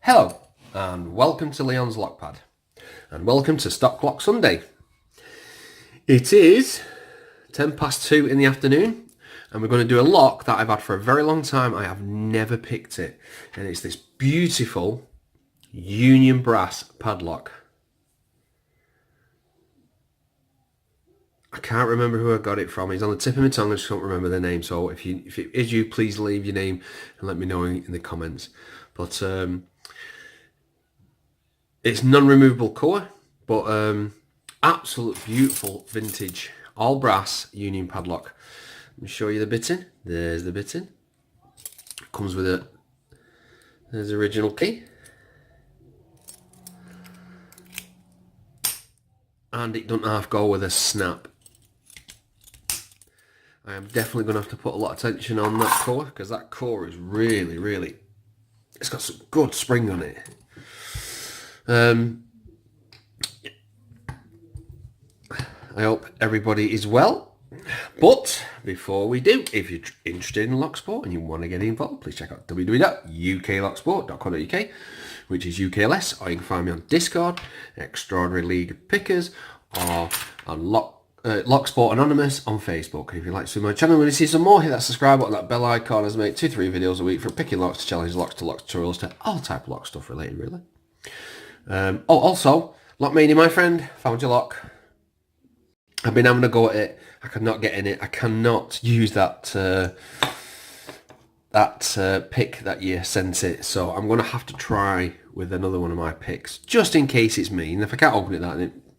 Hello, and welcome to Leon's Lockpad, and welcome to Stop Clock Sunday. It is 10 past 2 in the afternoon, and we're going to do a lock that I've had for a very long time. I have never picked it, and it's this beautiful Union brass padlock. I can't remember who I got it from. He's on the tip of my tongue. I just can't remember the name. So if it is you, please leave your name and let me know in the comments. But it's non-removable core, but absolute beautiful vintage all brass Union padlock. Let me show you the bitting. There's the bitting. Comes with there's the original key. And it doesn't half go with a snap. I am definitely going to have to put a lot of tension on that core, because that core is really, it's got some good spring on it. I hope everybody is well. But before we do, if you're interested in lock sport and you want to get involved, please check out www.uklocksport.co.uk, which is UKLS, or you can find me on Discord, Extraordinary League of Pickers, or on Lock Sport Anonymous on Facebook. And if you'd like to see my channel and see some more, hit that subscribe button, that bell icon, as I make 2-3 videos a week from picking locks to challenge locks to locks tutorials to all type of lock stuff related, really. Also, Lockmania, my friend, found your lock. I've been having a go at it. I could not get in it. I cannot use that pick that you sent it. So I'm going to have to try with another one of my picks, just in case it's me. And if I can't open it,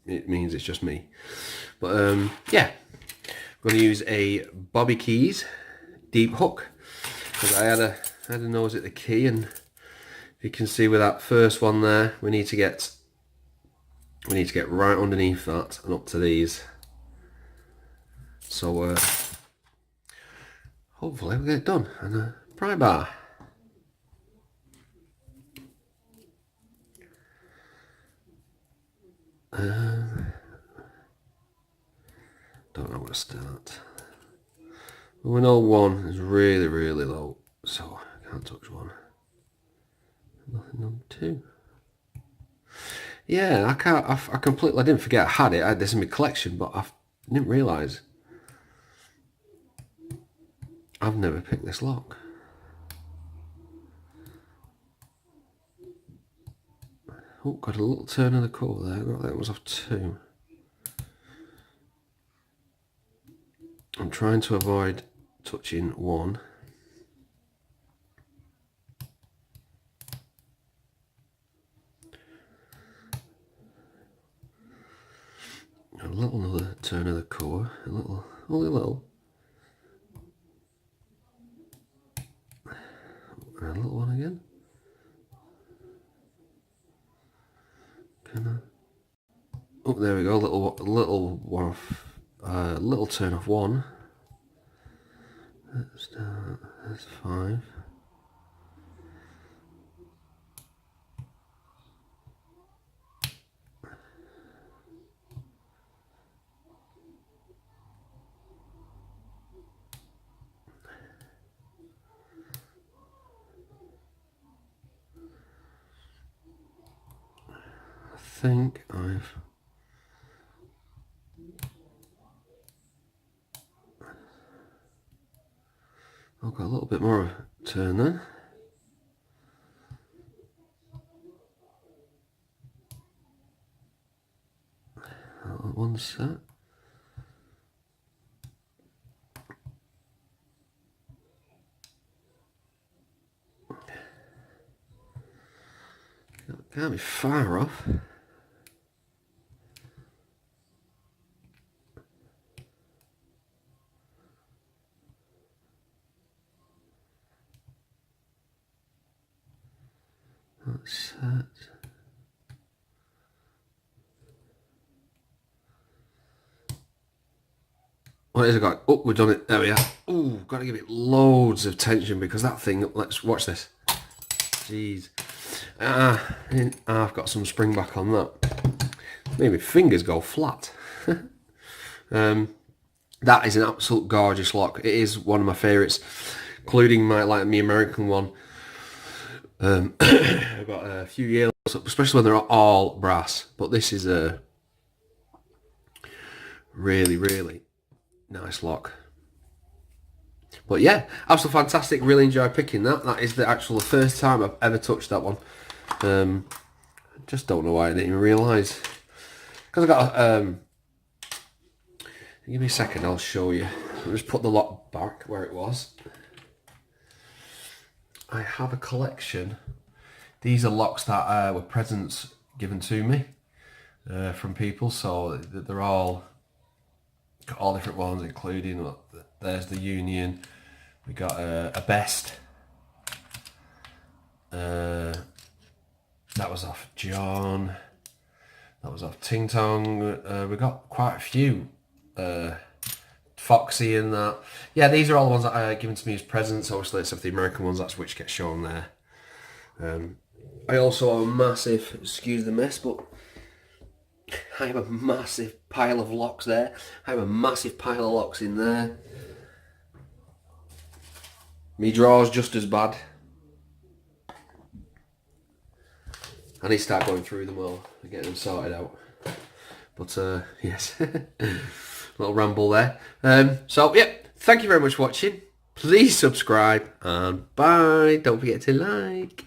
it means it's just me. But yeah, I'm going to use a Bobby Keys deep hook, because I had a nose at the key, and if you can see with that first one there, we need to get right underneath that and up to these. So hopefully we'll get it done. And a pry bar. Don't know where to start. We know one is really low, so I can't touch one. Nothing on two. Yeah, I completely didn't forget I had it. I had this in my collection, but I didn't realise I've never picked this lock. Oh, got a little turn of the core there. That was off 2. I'm trying to avoid touching 1. Another turn of the core, only a little. And a little one again. Oh, there we go. Little one off. Little turn off 1. That's 5. I think I've got a little bit more of a turn then. One set. Can't be far off. That's that. What is it got? Oh, we've done it. There we are. Oh, got to give it loads of tension, because that thing, let's watch this. Jeez. I've got some spring back on that. Maybe fingers go flat. That is an absolute gorgeous lock. It is one of my favourites, including my American one. I've got a few yellows, especially when they're all brass. But this is a really, really nice lock. But yeah, absolutely fantastic. Really enjoyed picking that. That is the first time I've ever touched that one. Just don't know why I didn't even realise. Because I got give me a second, I'll show you. I'll just put the lock back where it was. I have a collection. These are locks that were presents given to me from people, so they're all got all different ones, including there's the Union. We got a Best. That was off John. That was off Ting Tong. We got quite a few. Foxy and that. Yeah, these are all the ones that are given to me as presents. Obviously, except the American ones, that's which get shown there. I also have a massive, excuse the mess, but I have a massive pile of locks there. I have a massive pile of locks in there. Me draw's just as bad. I need to start going through them all and getting them sorted out. But yes, little ramble there. So yeah, thank you very much for watching. Please subscribe and bye. Don't forget to like.